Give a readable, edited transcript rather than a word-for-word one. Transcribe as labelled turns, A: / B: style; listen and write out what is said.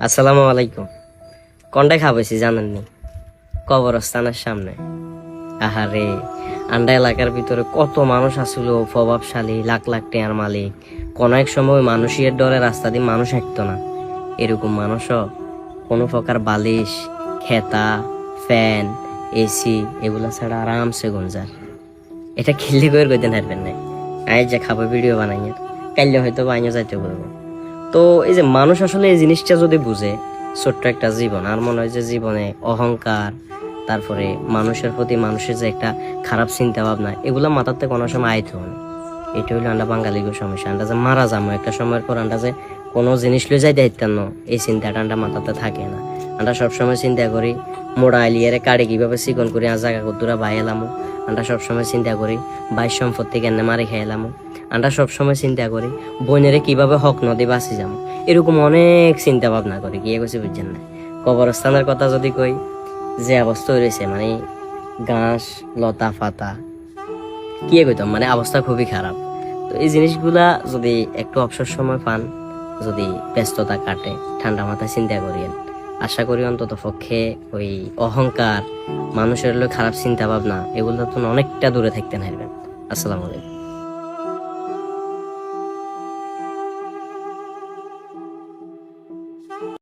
A: আসসালামু আলাইকুম। কোনটায় খাবেছি জানেননি? কবরস্থানের সামনে। আহারে, আন্ডা এলাকার ভিতরে কত মানুষ আসলো, প্রভাবশালী, লাখ লাখ টাকার মালিক। কোন এক সময় মানুষের ডরে রাস্তা দিয়ে মানুষ হাঁটতো না। এরকম মানুষও কোনো প্রকার বালিশ, খেতা, ফ্যান, এসি এগুলা ছাড়া আরামসে গুঞ্জার। এটা খেললে করে কইতেন হারবেন না। আজ যে খাবো ভিডিও বানাইয়া, কাইলে হয়তো বাইনে যাইতে বলবো। তো এই যে মানুষ আসলে এই জিনিসটা যদি বুঝে, ছোট্ট একটা জীবন, আর মনে হয় যে জীবনে অহংকার, তারপরে মানুষের প্রতি মানুষের যে একটা খারাপ চিন্তা ভাবনা, এগুলো মাথাতে কোনো সময় আইতে হয় না। এটা হইলো আমরা বাঙালিগো সমস্যা। আমরা যে মারা যাবো একটা সময়ের পর, আমরা যে কোনো জিনিস লই যাইতে হাইতাম না, এই চিন্তাটা আমরা মাথাতে থাকে না। আমরা সবসময় চিন্তা করি মোড়া আলিয়ারে কাড়ে কিভাবে চিকন করে আর জায়গা কদ্দুরা বাই এলামো। আমরা সবসময় চিন্তা করি বাইর সম্পত্তি কেন মারি খাই এলামো। আমরা সবসময় চিন্তা করি বইনেরে কিভাবে হক নদী বাঁচি যাবো। এরকম অনেক চিন্তা ভাবনা করি, গিয়ে গেছি বুঝছেন না। কবরস্থানের কথা যদি কই, যে অবস্থা হয়েছে মানে ঘাস লতা পাতা, কি কইতাম, মানে অবস্থা খুবই খারাপ। তো এই জিনিসগুলা যদি একটু অবসর সময় পান, যদি ব্যস্ততা কাটে, ঠান্ডা মাথায় চিন্তা করিয়েন, আশা করি অন্তত পক্ষে ওই অহংকার, মানুষের খারাপ চিন্তা ভাবনা, এগুলো তো অনেকটা দূরে থাকতে পারবেন। আসসালামু আলাইকুম।